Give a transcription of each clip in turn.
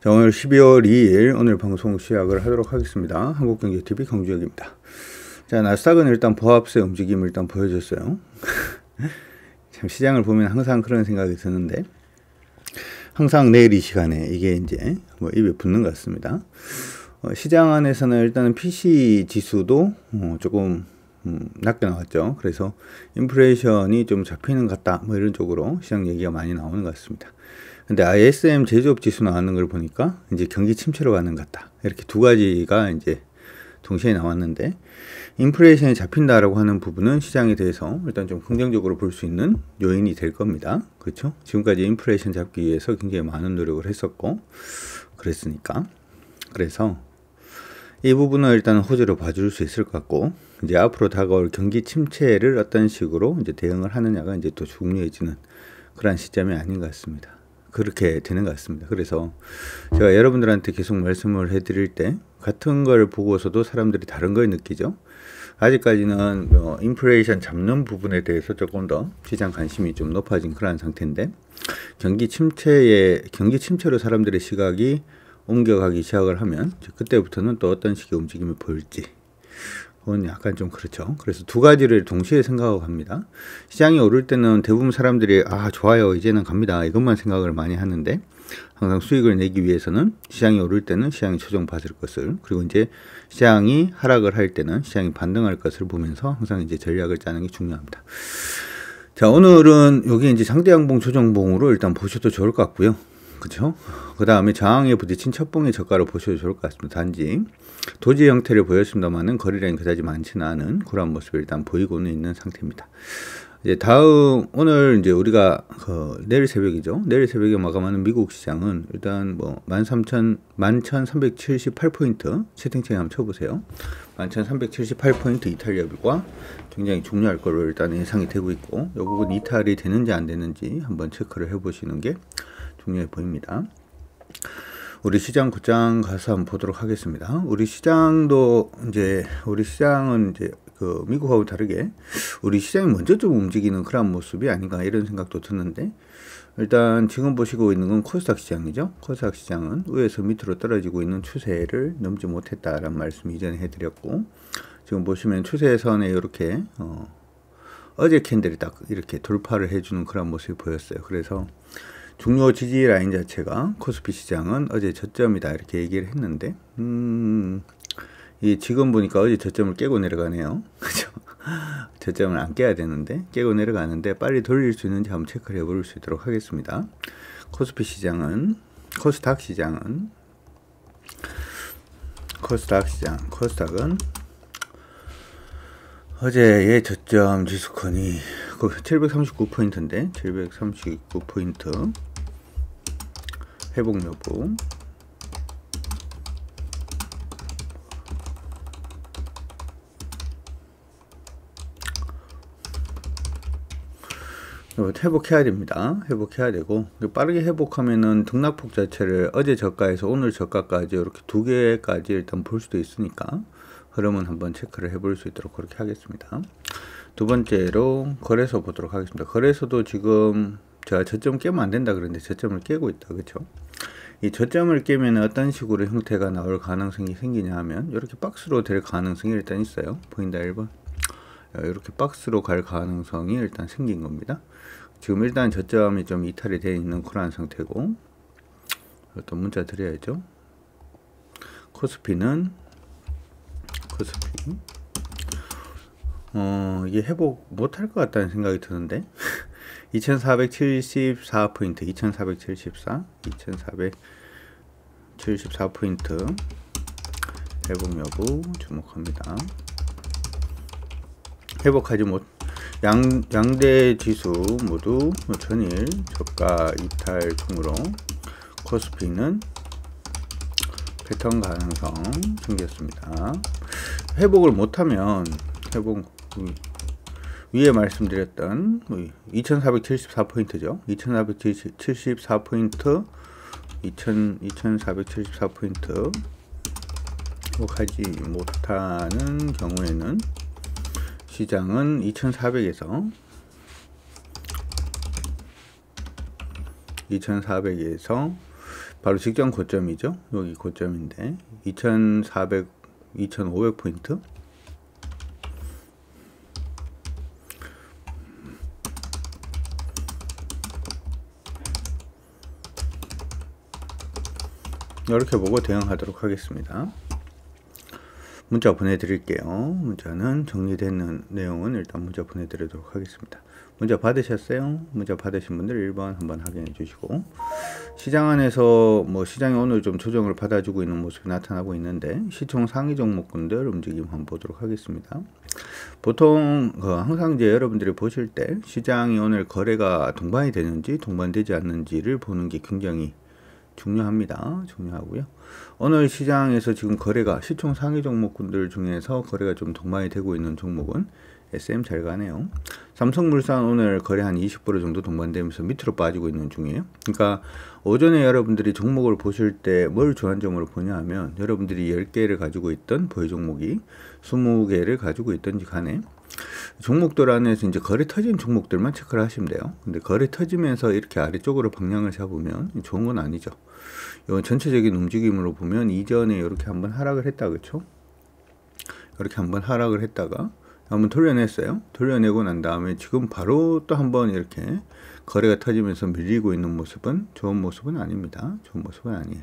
자, 오늘 12월 2일 오늘 방송 시작을 하도록 하겠습니다. 한국경제TV 강주혁입니다. 자, 나스닥은 일단 보합세 움직임을 일단 보여줬어요. 참 시장을 보면 항상 그런 생각이 드는데 항상 내일 이 시간에 이게 이제 뭐 입에 붙는 것 같습니다. 시장 안에서는 일단은 PC 지수도 조금 낮게 나왔죠. 그래서 인플레이션이 좀 잡히는 것 같다 뭐 이런 쪽으로 시장 얘기가 많이 나오는 것 같습니다. 근데 ISM 제조업 지수 나오는 걸 보니까 이제 경기 침체로 가는 것 같다. 이렇게 두 가지가 이제 동시에 나왔는데 인플레이션이 잡힌다라고 하는 부분은 시장에 대해서 일단 좀 긍정적으로 볼 수 있는 요인이 될 겁니다. 그렇죠? 지금까지 인플레이션 잡기 위해서 굉장히 많은 노력을 했었고 그랬으니까. 그래서 이 부분은 일단 호재로 봐줄 수 있을 것 같고 이제 앞으로 다가올 경기 침체를 어떤 식으로 이제 대응을 하느냐가 이제 또 중요해지는 그런 시점이 아닌 것 같습니다. 그렇게 되는 것 같습니다. 그래서 제가 여러분들한테 계속 말씀을 해드릴 때 같은 걸 보고서도 사람들이 다른 걸 느끼죠. 아직까지는 인플레이션 잡는 부분에 대해서 조금 더 시장 관심이 좀 높아진 그런 상태인데 경기 침체로 사람들의 시각이 옮겨가기 시작을 하면 그때부터는 또 어떤 식의 움직임을 보일지 그건 약간 좀 그렇죠. 그래서 두 가지를 동시에 생각하고 갑니다. 시장이 오를 때는 대부분 사람들이 좋아요 이제는 갑니다 이것만 생각을 많이 하는데 항상 수익을 내기 위해서는 시장이 오를 때는 시장이 조정받을 것을 그리고 이제 시장이 하락을 할 때는 시장이 반등할 것을 보면서 항상 이제 전략을 짜는 게 중요합니다. 자, 오늘은 여기 이제 상대양봉 조정봉으로 일단 보셔도 좋을 것 같고요. 그렇죠? 그 다음에 저항에 부딪힌 첫봉의 저가를 보셔도 좋을 것 같습니다. 단지 도지 형태를 보였습니다만은 거래량이 그다지 많지는 않은 그런 모습을 일단 보이고는 있는 상태입니다. 이제 다음 오늘 이제 우리가 내일 새벽이죠. 내일 새벽에 마감하는 미국 시장은 일단 뭐 11,378포인트 채팅창에 한번 쳐보세요. 11,378포인트 이탈협과 굉장히 중요할 걸로 일단 예상이 되고 있고 이 부분 이탈이 되는지 안 되는지 한번 체크를 해보시는 게 중요해 보입니다. 우리 시장 곧장 가서 한번 보도록 하겠습니다. 우리 시장은 이제 그 미국하고 다르게 우리 시장이 먼저 좀 움직이는 그런 모습이 아닌가 이런 생각도 드는데 일단 지금 보시고 있는 건 코스닥 시장이죠. 코스닥 시장은 위에서 밑으로 떨어지고 있는 추세를 넘지 못했다라는 말씀 이전에 해드렸고 지금 보시면 추세선에 이렇게 어제 캔들이 딱 이렇게 돌파를 해주는 그런 모습이 보였어요. 그래서 중요 지지 라인 자체가 코스피 시장은 어제 저점이다 이렇게 얘기를 했는데 지금 보니까 어제 저점을 깨고 내려가네요. 그죠? 저점을 안 깨야 되는데 깨고 내려가는데 빨리 돌릴 수 있는지 한번 체크를 해볼 수 있도록 하겠습니다. 코스닥 시장 코스닥은 어제의 저점 지수권이 739포인트인데 739포인트 회복 여부 회복해야 됩니다. 회복해야 되고 빠르게 회복하면은 등락폭 자체를 어제 저가에서 오늘 저가까지 이렇게 두 개까지 일단 볼 수도 있으니까 흐름은 한번 체크를 해볼 수 있도록 그렇게 하겠습니다. 두 번째로 거래소 보도록 하겠습니다. 거래소도 지금 제가 저점 깨면 안 된다 그랬는데 저점을 깨고 있다. 그렇죠? 이 저점을 깨면 어떤 식으로 형태가 나올 가능성이 생기냐 하면 이렇게 박스로 될 가능성이 일단 있어요. 보인다 1번. 이렇게 박스로 갈 가능성이 일단 생긴 겁니다. 지금 일단 저점이 좀 이탈이 되어 있는 그런 상태고 또 문자 드려야죠. 코스피 이게 회복 못할 것 같다는 생각이 드는데 2474포인트 2474포인트 회복 여부 주목합니다. 회복하지 못 양대 지수 모두 전일 저가 이탈 중으로 코스피는 패턴 가능성 생겼습니다. 회복을 못하면 위에 말씀드렸던 2474포인트죠. 2474포인트 2474포인트 회복하지 못하는 경우에는 시장은 2400에서 2400에서 바로 직전 고점이죠. 여기 고점인데 2400, 2500포인트. 이렇게 보고 대응하도록 하겠습니다. 문자 보내드릴게요. 문자는 정리되는 내용은 일단 문자 보내드리도록 하겠습니다. 문자 받으셨어요? 문자 받으신 분들 1번 한번 확인해 주시고, 시장 안에서 뭐 시장이 오늘 좀 조정을 받아주고 있는 모습이 나타나고 있는데, 시총 상위 종목군들 움직임 한번 보도록 하겠습니다. 보통 항상 이제 여러분들이 보실 때 시장이 오늘 거래가 동반이 되는지 동반되지 않는지를 보는 게 굉장히 중요합니다. 중요하고요. 오늘 시장에서 지금 거래가 시총 상위 종목군들 중에서 거래가 좀 동반이 되고 있는 종목은 SM 잘 가네요. 삼성물산 오늘 거래 한 20% 정도 동반되면서 밑으로 빠지고 있는 중이에요. 그러니까 오전에 여러분들이 종목을 보실 때 뭘 주안점으로 보냐 하면, 여러분들이 10개를 가지고 있던 보유 종목이 20개를 가지고 있던지 간에 종목들 안에서 이제 거래 터진 종목들만 체크를 하시면 돼요. 근데 거래 터지면서 이렇게 아래쪽으로 방향을 잡으면 좋은 건 아니죠. 이건 전체적인 움직임으로 보면 이전에 이렇게 한번 하락을 했다, 그렇죠? 이렇게 한번 하락을 했다가 한번 돌려냈어요. 돌려내고 난 다음에 지금 바로 또 한번 이렇게 거래가 터지면서 밀리고 있는 모습은 좋은 모습은 아닙니다. 좋은 모습은 아니에요.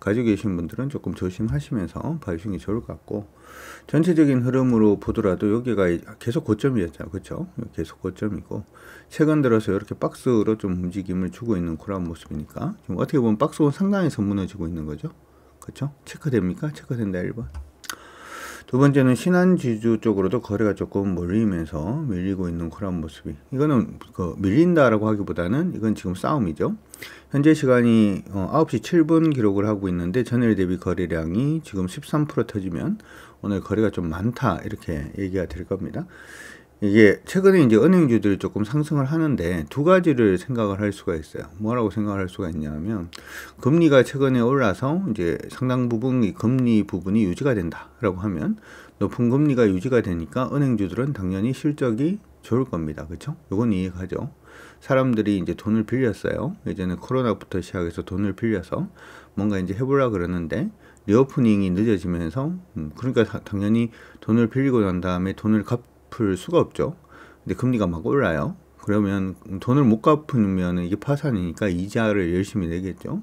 가지고 계신 분들은 조금 조심하시면서 봐주시는 게 좋을 것 같고, 전체적인 흐름으로 보더라도 여기가 계속 고점이었잖아요. 그렇죠? 계속 고점이고, 최근 들어서 이렇게 박스로 좀 움직임을 주고 있는 그런 모습이니까 지금 어떻게 보면 박스가 상당히 무너지고 있는 거죠. 그렇죠? 체크됩니까? 체크된다 1번. 두 번째는 신한지주 쪽으로도 거래가 조금 몰리면서 밀리고 있는 그런 모습이, 이거는 밀린다라고 하기보다는 이건 지금 싸움이죠. 현재 시간이 9시 7분 기록을 하고 있는데, 전일 대비 거래량이 지금 13% 터지면 오늘 거래가 좀 많다, 이렇게 얘기가 될 겁니다. 이게 최근에 이제 은행주들이 조금 상승을 하는데 두 가지를 생각을 할 수가 있어요. 뭐라고 생각을 할 수가 있냐면, 금리가 최근에 올라서 이제 상당 부분 이 금리 부분이 유지가 된다라고 하면, 높은 금리가 유지가 되니까 은행주들은 당연히 실적이 좋을 겁니다. 그렇죠? 이건 이해가죠. 사람들이 이제 돈을 빌렸어요. 예전에 코로나부터 시작해서 돈을 빌려서 뭔가 이제 해보려 그러는데 리오프닝이 늦어지면서 그러니까 당연히 돈을 빌리고 난 다음에 돈을 갚을 수가 없죠. 근데 금리가 막 올라요. 그러면 돈을 못 갚으면 이게 파산이니까 이자를 열심히 내겠죠.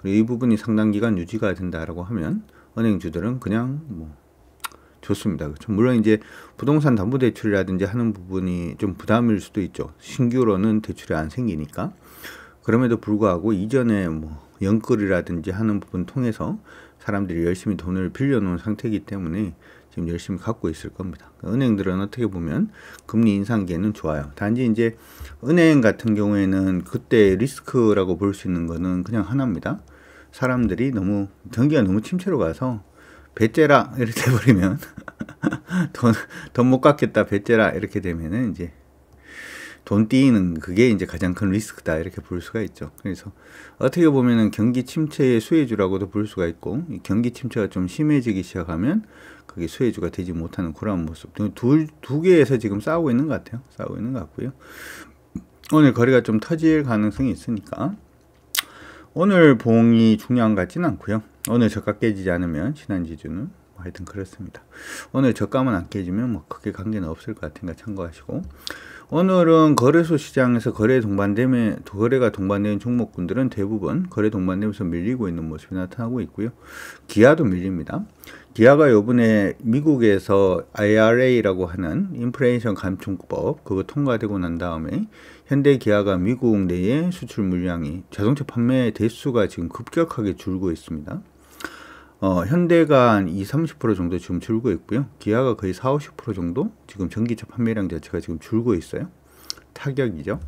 그리고 이 부분이 상당 기간 유지가 된다라고 하면 은행주들은 그냥 뭐 좋습니다. 그렇죠? 물론 이제 부동산 담보대출이라든지 하는 부분이 좀 부담일 수도 있죠. 신규로는 대출이 안 생기니까. 그럼에도 불구하고 이전에 뭐 연끌이라든지 하는 부분 통해서 사람들이 열심히 돈을 빌려놓은 상태이기 때문에 지금 열심히 갖고 있을 겁니다. 은행들은 어떻게 보면 금리 인상기에는 좋아요. 단지 이제 은행 같은 경우에는 그때 리스크라고 볼 수 있는 거는 그냥 하나입니다. 사람들이 너무 경기가 너무 침체로 가서 배째라 이렇게 돼버리면 돈 못 갚겠다 배째라 이렇게 되면은 이제 돈 띄이는 그게 이제 가장 큰 리스크다 이렇게 볼 수가 있죠. 그래서 어떻게 보면은 경기 침체의 수혜주라고도 볼 수가 있고, 이 경기 침체가 좀 심해지기 시작하면 그게 수혜주가 되지 못하는 그런 모습. 두 개에서 지금 싸우고 있는 것 같아요. 싸우고 있는 것 같고요. 오늘 거래가 좀 터질 가능성이 있으니까 오늘 봉이 중요한 것 같지는 않고요. 오늘 저가 깨지지 않으면 신한지주는 하여튼 그렇습니다. 오늘 저가만 안 깨지면 뭐 크게 관계는 없을 것 같으니까 참고하시고, 오늘은 거래소 시장에서 거래가 동반되는 종목군들은 대부분 거래 동반되면서 밀리고 있는 모습이 나타나고 있고요. 기아도 밀립니다. 기아가 요번에 미국에서 IRA라고 하는 인플레이션 감축법 그거 통과되고 난 다음에 현대 기아가 미국 내에 수출 물량이 자동차 판매 대수가 지금 급격하게 줄고 있습니다. 현대가 한 30% 정도 지금 줄고 있고요. 기아가 거의 40~50% 정도 지금 전기차 판매량 자체가 지금 줄고 있어요. 타격이죠.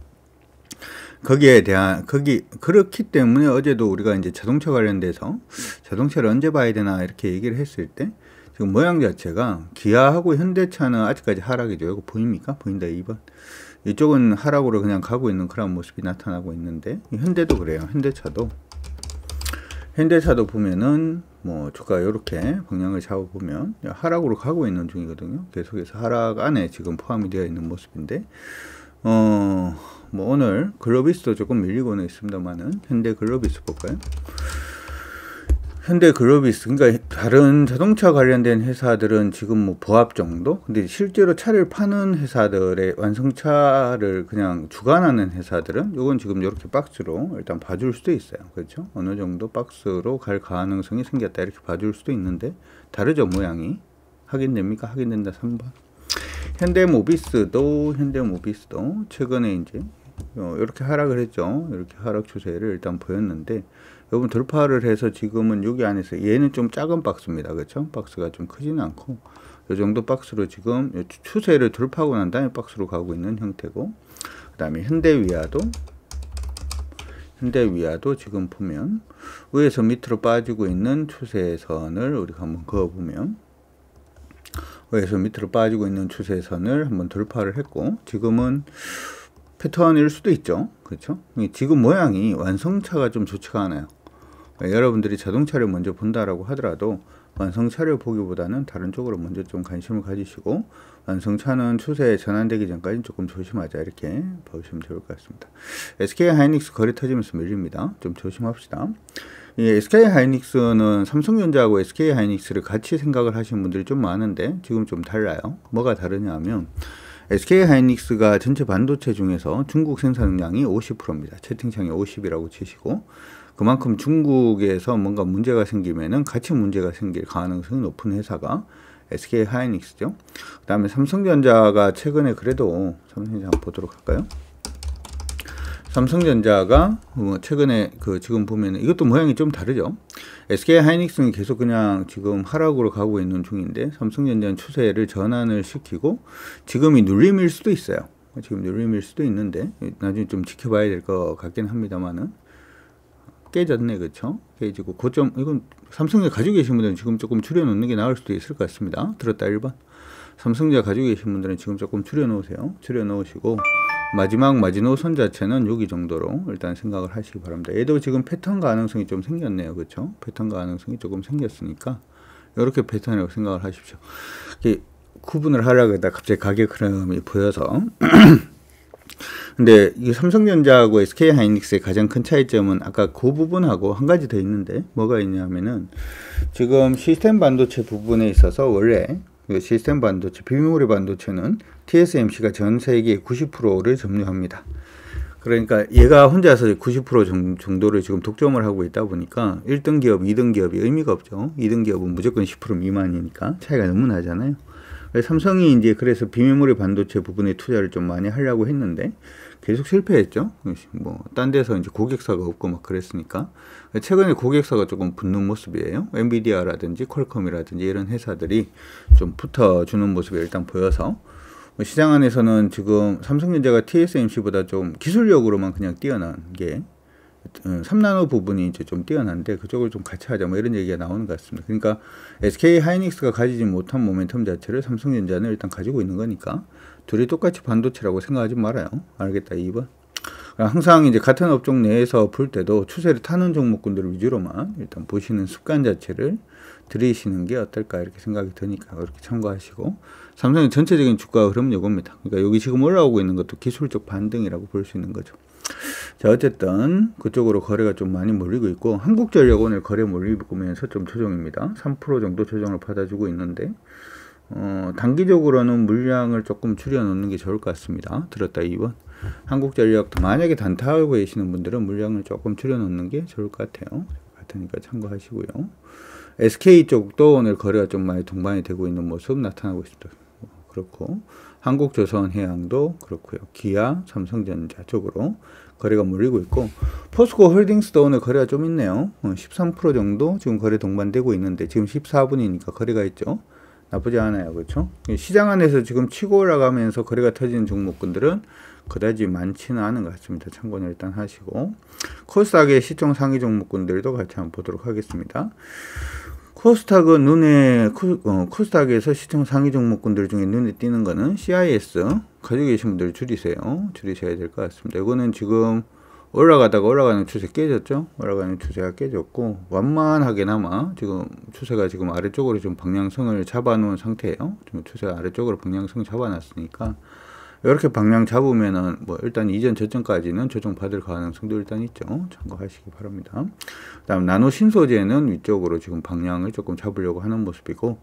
그렇기 때문에 어제도 우리가 이제 자동차 관련돼서 자동차를 언제 봐야 되나 이렇게 얘기를 했을 때 지금 모양 자체가 기아하고 현대차는 아직까지 하락이죠. 이거 보입니까? 보인다 2번. 이쪽은 하락으로 그냥 가고 있는 그런 모습이 나타나고 있는데, 현대도 그래요. 현대차도 보면은 뭐 주가 이렇게 방향을 잡아보면 하락으로 가고 있는 중이거든요. 계속해서 하락 안에 지금 포함이 되어 있는 모습인데, 뭐 오늘 글로비스도 조금 밀리고는 있습니다만은 현대 글로비스 볼까요? 현대글로비스, 그러니까 다른 자동차 관련된 회사들은 지금 뭐 보합 정도? 근데 실제로 차를 파는 회사들의 완성차를 그냥 주관하는 회사들은 요건 지금 이렇게 박스로 일단 봐줄 수도 있어요. 그렇죠? 어느 정도 박스로 갈 가능성이 생겼다 이렇게 봐줄 수도 있는데 다르죠, 모양이. 확인됩니까? 확인된다. 3번. 현대모비스도 최근에 이제 이렇게 하락을 했죠. 이렇게 하락 추세를 일단 보였는데 여러분 돌파를 해서 지금은 여기 안에서 얘는 좀 작은 박스입니다. 그렇죠? 박스가 좀 크지는 않고 이 정도 박스로 지금 추세를 돌파하고 난 다음에 박스로 가고 있는 형태고, 그 다음에 현대위아도 지금 보면 위에서 밑으로 빠지고 있는 추세선을 우리가 한번 그어보면 위에서 밑으로 빠지고 있는 추세선을 한번 돌파를 했고 지금은 패턴일 수도 있죠. 그렇죠? 지금 모양이 완성차가 좀 좋지가 않아요. 여러분들이 자동차를 먼저 본다라고 하더라도 완성차를 보기보다는 다른 쪽으로 먼저 좀 관심을 가지시고 완성차는 추세에 전환되기 전까지 조금 조심하자 이렇게 보시면 좋을 것 같습니다. SK하이닉스 거래 터지면서 밀립니다. 좀 조심합시다. 이 SK하이닉스는 삼성전자하고 SK하이닉스를 같이 생각을 하시는 분들이 좀 많은데 지금 좀 달라요. 뭐가 다르냐 하면 SK하이닉스가 전체 반도체 중에서 중국 생산량이 50%입니다. 채팅창에 50이라고 치시고 그만큼 중국에서 뭔가 문제가 생기면은 같이 문제가 생길 가능성이 높은 회사가 SK하이닉스죠. 그 다음에 삼성전자가 최근에 그래도 삼성전자 한번 보도록 할까요? 삼성전자가 최근에 지금 보면 이것도 모양이 좀 다르죠. SK하이닉스는 계속 그냥 지금 하락으로 가고 있는 중인데 삼성전자는 추세를 전환을 시키고 지금이 눌림일 수도 있어요. 지금 눌림일 수도 있는데 나중에 좀 지켜봐야 될 것 같긴 합니다만은 깨졌네. 그렇죠? 깨지고 고점 이건 삼성전자 가지고 계신 분들은 지금 조금 줄여놓는 게 나을 수도 있을 것 같습니다. 들었다 1번. 삼성전자 가지고 계신 분들은 지금 조금 줄여놓으세요. 줄여놓으시고 마지막 마지노선 자체는 여기 정도로 일단 생각을 하시기 바랍니다. 얘도 지금 패턴 가능성이 좀 생겼네요. 그렇죠? 패턴 가능성이 조금 생겼으니까 이렇게 패턴이라고 생각을 하십시오. 구분을 하려고 하다 갑자기 가격 흐름이 보여서 근데 이 삼성전자하고 SK하이닉스의 가장 큰 차이점은 아까 그 부분하고 한 가지 더 있는데 뭐가 있냐면은 지금 시스템 반도체 부분에 있어서 원래 시스템 반도체, 비메모리 반도체는 TSMC가 전 세계 90%를 점유합니다. 그러니까 얘가 혼자서 90% 정도를 지금 독점을 하고 있다 보니까 1등 기업, 2등 기업이 의미가 없죠. 2등 기업은 무조건 10% 미만이니까 차이가 너무 나잖아요. 삼성이 이제 그래서 비메모리 반도체 부분에 투자를 좀 많이 하려고 했는데 계속 실패했죠. 딴 데서 이제 고객사가 없고 막 그랬으니까. 최근에 고객사가 조금 붙는 모습이에요. 엔비디아라든지 퀄컴이라든지 이런 회사들이 좀 붙어주는 모습이 일단 보여서 시장 안에서는 지금 삼성전자가 TSMC보다 좀 기술력으로만 그냥 뛰어난 게 3나노 부분이 이제 좀 뛰어난데 그쪽을 좀 같이 하자 뭐 이런 얘기가 나오는 것 같습니다. 그러니까 SK하이닉스가 가지지 못한 모멘텀 자체를 삼성전자는 일단 가지고 있는 거니까 둘이 똑같이 반도체라고 생각하지 말아요. 알겠다 2번. 항상 이제 같은 업종 내에서 볼 때도 추세를 타는 종목군들 위주로만 일단 보시는 습관 자체를 들이시는 게 어떨까 이렇게 생각이 드니까 그렇게 참고하시고 삼성의 전체적인 주가 흐름은 이겁니다. 그러니까 여기 지금 올라오고 있는 것도 기술적 반등이라고 볼 수 있는 거죠. 자 어쨌든 그쪽으로 거래가 좀 많이 몰리고 있고 한국전력 오늘 거래 몰리면서 좀 조정입니다. 3% 정도 조정을 받아주고 있는데 단기적으로는 물량을 조금 줄여놓는 게 좋을 것 같습니다. 들었다 2번. 한국전력 만약에 단타하고 계시는 분들은 물량을 조금 줄여놓는 게 좋을 것 같아요. 같으니까 참고하시고요. SK 쪽도 오늘 거래가 좀 많이 동반이 되고 있는 모습 나타나고 있습니다. 그렇고 한국조선해양도 그렇고요. 기아, 삼성전자 쪽으로 거래가 몰리고 있고 포스코 홀딩스도 오늘 거래가 좀 있네요. 13% 정도 지금 거래 동반되고 있는데 지금 14분이니까 거래가 있죠. 나쁘지 않아요. 그렇죠? 시장 안에서 지금 치고 올라가면서 거래가 터지는 종목군들은 그다지 많지는 않은 것 같습니다. 참고는 일단 하시고 코스닥의 시총 상위 종목군들도 같이 한번 보도록 하겠습니다. 코스닥은 코스닥에서 시총 상위 종목군들 중에 눈에 띄는 거는 CIS 가지고 계신 분들 줄이세요. 줄이셔야 될 것 같습니다. 이거는 지금 올라가다가 올라가는 추세 깨졌죠. 올라가는 추세가 깨졌고 완만하게나마 지금 추세가 지금 아래쪽으로 좀 방향성을 잡아 놓은 상태예요. 좀 추세가 아래쪽으로 방향성을 잡아 놨으니까 이렇게 방향 잡으면은 뭐 일단 이전 저점까지는 조정 받을 가능성도 일단 있죠. 참고하시기 바랍니다. 그다음 나노 신소재는 위쪽으로 지금 방향을 조금 잡으려고 하는 모습이고,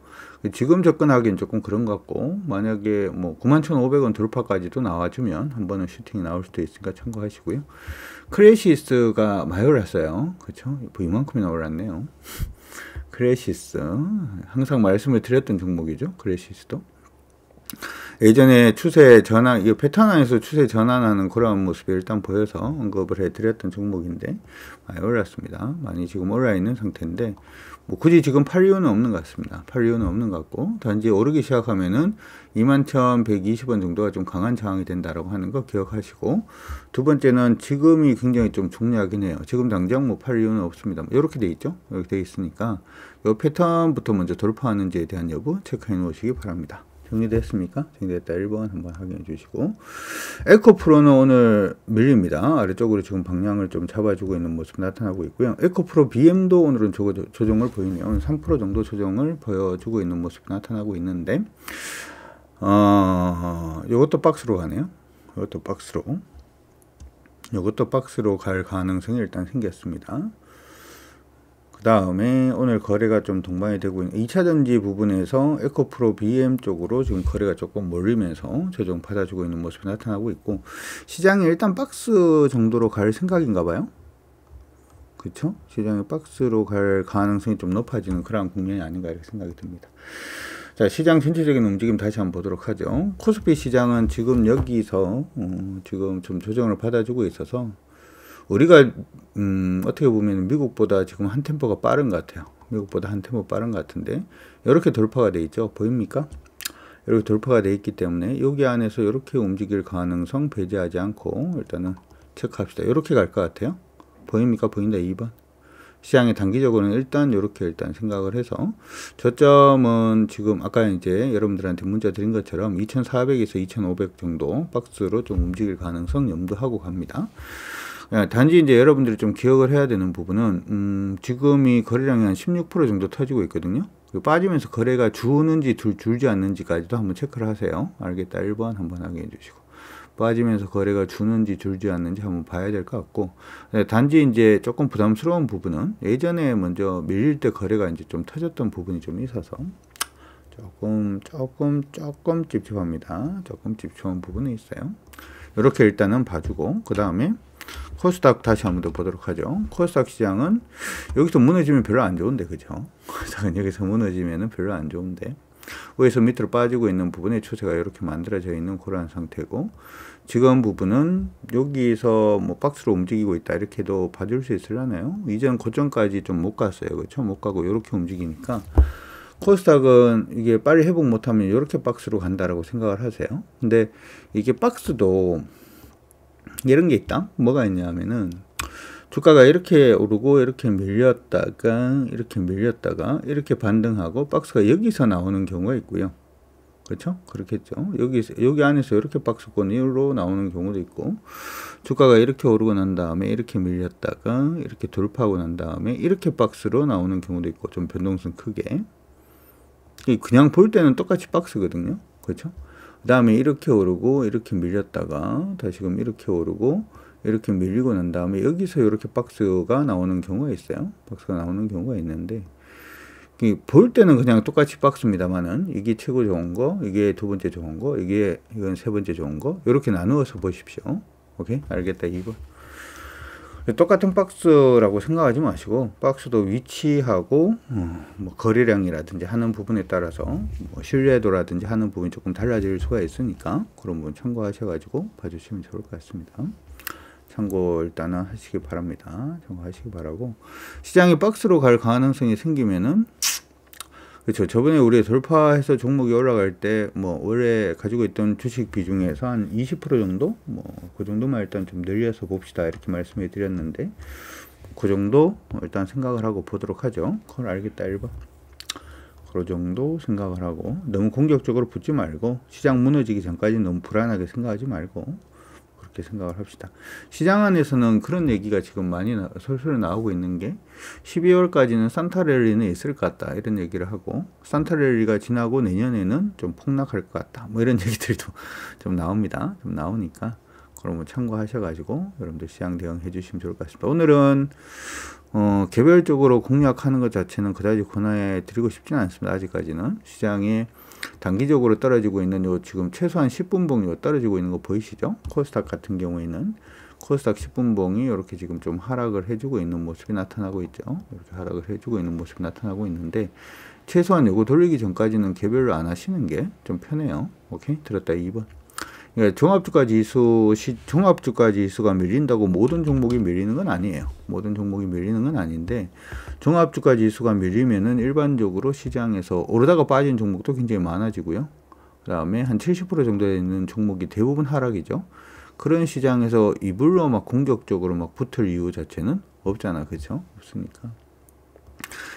지금 접근하기엔 조금 그런 것 같고, 만약에 뭐 91,500원 돌파까지도 나와주면 한 번은 슈팅이 나올 수도 있으니까 참고하시고요. 크레시스가 많이 올랐어요. 그렇죠? 뭐 이만큼이나 올랐네요. 크레시스 항상 말씀을 드렸던 종목이죠. 크레시스도 예전에 추세 전환, 이 패턴에서 추세 전환하는 그런 모습이 일단 보여서 언급을 해드렸던 종목인데 많이 올랐습니다. 많이 지금 올라 있는 상태인데 뭐 굳이 지금 팔 이유는 없는 것 같습니다. 팔 이유는 없는 것 같고, 단지 오르기 시작하면은 21,120원 정도가 좀 강한 저항이 된다라고 하는 거 기억하시고, 두 번째는 지금이 굉장히 좀 중요하긴 해요. 지금 당장 뭐 팔 이유는 없습니다. 이렇게 돼 있죠. 이렇게 돼 있으니까 이 패턴부터 먼저 돌파하는지에 대한 여부 체크해 놓으시기 바랍니다. 정리됐습니까? 정리됐다 1번 한번 확인해 주시고, 에코프로는 오늘 밀립니다. 아래쪽으로 지금 방향을 좀 잡아주고 있는 모습 나타나고 있고요. 에코프로 BM도 오늘은 조정을 보이네요. 3% 정도 조정을 보여주고 있는 모습 나타나고 있는데, 이것도 박스로 가네요. 이것도 박스로 갈 가능성이 일단 생겼습니다. 그 다음에 오늘 거래가 좀 동반이 되고 있는 2차전지 부분에서 에코프로 BM 쪽으로 지금 거래가 조금 몰리면서 조정 받아주고 있는 모습이 나타나고 있고, 시장이 일단 박스 정도로 갈 생각인가 봐요. 그렇죠? 시장이 박스로 갈 가능성이 좀 높아지는 그런 국면이 아닌가 이렇게 생각이 듭니다. 자, 시장 전체적인 움직임 다시 한번 보도록 하죠. 코스피 시장은 지금 여기서 지금 좀 조정을 받아주고 있어서, 우리가 어떻게 보면 미국보다 지금 한 템포가 빠른 것 같아요. 미국보다 한 템포 빠른 것 같은데, 이렇게 돌파가 돼 있죠. 보입니까? 이렇게 돌파가 돼 있기 때문에 여기 안에서 이렇게 움직일 가능성 배제하지 않고 일단은 체크합시다. 이렇게 갈 것 같아요. 보입니까? 보인다. 2번. 시장의 단기적으로는 일단 이렇게 일단 생각을 해서, 저점은 지금 아까 이제 여러분들한테 문자 드린 것처럼 2,400에서 2,500 정도 박스로 좀 움직일 가능성 염두하고 갑니다. 단지 이제 여러분들이 좀 기억을 해야 되는 부분은, 지금이 거래량이 한 16% 정도 터지고 있거든요. 빠지면서 거래가 주는지 줄지 않는지까지도 한번 체크를 하세요. 알겠다. 1번 한번 확인해 주시고, 빠지면서 거래가 주는지 줄지 않는지 한번 봐야 될 것 같고, 단지 이제 조금 부담스러운 부분은 예전에 먼저 밀릴 때 거래가 이제 좀 터졌던 부분이 좀 있어서 조금 찝찝합니다. 조금 찝찝한 부분이 있어요. 이렇게 일단은 봐주고, 그 다음에 코스닥 다시 한번 더 보도록 하죠. 코스닥 시장은 여기서 무너지면 별로 안 좋은데, 그죠? 코스닥은 여기서 무너지면 별로 안 좋은데, 위에서 밑으로 빠지고 있는 부분에 추세가 이렇게 만들어져 있는 그런 상태고, 지금 부분은 여기서 뭐 박스로 움직이고 있다 이렇게도 봐줄 수 있으려나요? 이전 고점까지 좀 못 갔어요. 그렇죠? 못 가고 이렇게 움직이니까 코스닥은 이게 빨리 회복 못하면 이렇게 박스로 간다라고 생각을 하세요. 근데 이게 박스도 이런 게 있다. 뭐가 있냐면은, 주가가 이렇게 오르고 이렇게 밀렸다가 이렇게 반등하고 박스가 여기서 나오는 경우가 있고요. 그렇죠? 그렇겠죠. 여기 안에서 이렇게 박스권으로 나오는 경우도 있고, 주가가 이렇게 오르고 난 다음에 이렇게 밀렸다가 이렇게 돌파하고 난 다음에 이렇게 박스로 나오는 경우도 있고, 좀 변동성 크게. 그냥 볼 때는 똑같이 박스거든요. 그렇죠? 그 다음에 이렇게 오르고 이렇게 밀렸다가 다시금 이렇게 오르고 이렇게 밀리고 난 다음에 여기서 이렇게 박스가 나오는 경우가 있어요. 박스가 나오는 경우가 있는데, 볼 때는 그냥 똑같이 박스입니다만은, 이게 최고 좋은 거, 이게 두 번째 좋은 거, 이건 세 번째 좋은 거, 이렇게 나누어서 보십시오. 오케이? 알겠다. 2번. 똑같은 박스라고 생각하지 마시고, 박스도 위치하고 뭐 거래량이라든지 하는 부분에 따라서 뭐 신뢰도라든지 하는 부분이 조금 달라질 수가 있으니까 그런 부분 참고하셔가지고 봐주시면 좋을 것 같습니다. 참고 일단은 하시기 바랍니다. 참고하시기 바라고, 시장이 박스로 갈 가능성이 생기면은, 그렇죠. 저번에 우리 돌파해서 종목이 올라갈 때 뭐 원래 가지고 있던 주식 비중에서 한 20% 정도, 뭐 그 정도만 일단 좀 늘려서 봅시다 이렇게 말씀해 드렸는데, 그 정도 일단 생각을 하고 보도록 하죠. 그걸 알겠다 1번. 그 정도 생각을 하고, 너무 공격적으로 붙지 말고, 시장 무너지기 전까지 너무 불안하게 생각하지 말고 이렇게 생각을 합시다. 시장 안에서는 그런 얘기가 지금 많이 솔솔 나오고 있는 게 12월까지는 산타랠리는 있을 것 같다 이런 얘기를 하고, 산타랠리가 지나고 내년에는 좀 폭락할 것 같다 뭐 이런 얘기들도 좀 나옵니다. 좀 나오니까 그러면 참고하셔가지고 여러분들 시장 대응해 주시면 좋을 것 같습니다. 오늘은 개별적으로 공략하는 것 자체는 그다지 권해 드리고 싶지는 않습니다. 아직까지는 시장에 단기적으로 떨어지고 있는 요 지금 최소한 10분봉 요 떨어지고 있는 거 보이시죠? 코스닥 같은 경우에는 코스닥 10분봉이 이렇게 지금 좀 하락을 해주고 있는 모습이 나타나고 있죠. 이렇게 하락을 해주고 있는 모습이 나타나고 있는데, 최소한 요거 돌리기 전까지는 개별로 안 하시는 게 좀 편해요. 오케이, 들었다 2번. 그러니까 종합주가 지수가 밀린다고 모든 종목이 밀리는 건 아니에요. 모든 종목이 밀리는 건 아닌데, 종합주가 지수가 밀리면은 일반적으로 시장에서 오르다가 빠진 종목도 굉장히 많아지고요. 그 다음에 한 70% 정도 되는 종목이 대부분 하락이죠. 그런 시장에서 이불로 막 공격적으로 막 붙을 이유 자체는 없잖아. 그렇죠? 없으니까.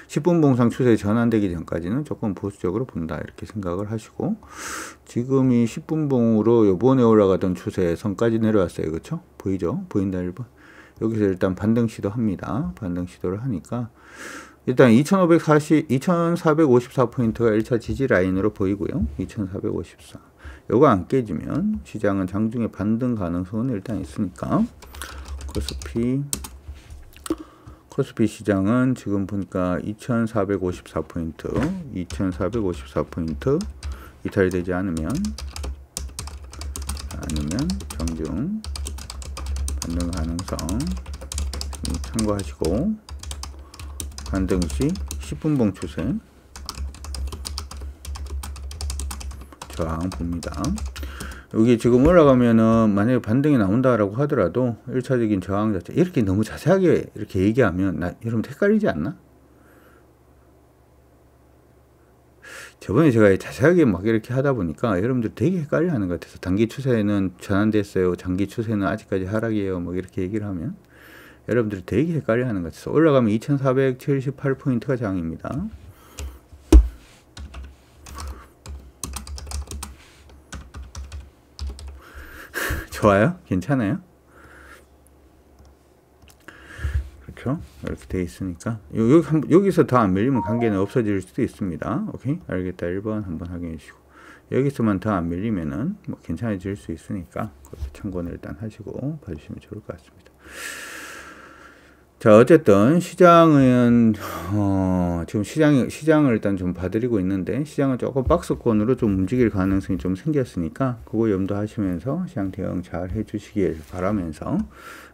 10분 봉상 추세 전환되기 전까지는 조금 보수적으로 본다 이렇게 생각을 하시고, 지금 이 10분 봉으로 요번에 올라가던 추세 선까지 내려왔어요. 그렇죠? 보이죠? 보인다 1번. 여기서 일단 반등 시도합니다. 반등 시도를 하니까 일단 2454포인트가 1차 지지 라인으로 보이고요. 2454. 요거 안 깨지면 시장은 장중에 반등 가능성은 일단 있으니까, 코스피 시장은 지금 보니까 2454포인트 이탈되지 않으면 장중 반등 가능성 참고하시고, 반등 시 10분봉 추세 저항 봅니다. 여기 지금 올라가면은 만약에 반등이 나온다라고 하더라도 1차적인 저항 자체 이렇게 너무 자세하게 이렇게 얘기하면 여러분 헷갈리지 않나? 저번에 제가 자세하게 막 이렇게 하다 보니까 여러분들 되게 헷갈려 하는 것 같아서, 단기 추세는 전환됐어요, 장기 추세는 아직까지 하락이에요 뭐 이렇게 얘기를 하면 여러분들이 되게 헷갈려 하는 것 같아서, 올라가면 2478포인트가 저항입니다. 좋아요? 괜찮아요? 그렇죠? 이렇게 돼 있으니까 여기서 더 안 밀리면 관계는 없어질 수도 있습니다. 오케이? 알겠다 1번 한번 확인해 주시고, 여기서만 더 안 밀리면은 뭐 괜찮아질 수 있으니까 그것도 참고는 일단 하시고 봐주시면 좋을 것 같습니다. 자, 어쨌든 시장은 지금 시장을 일단 좀 봐드리고 있는데, 시장은 조금 박스권으로 좀 움직일 가능성이 좀 생겼으니까 그거 염두하시면서 시장 대응 잘 해주시길 바라면서,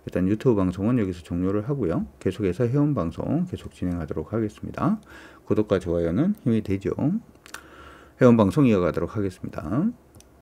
일단 유튜브 방송은 여기서 종료를 하고요. 계속해서 회원 방송 계속 진행하도록 하겠습니다. 구독과 좋아요는 힘이 되죠. 회원 방송 이어가도록 하겠습니다.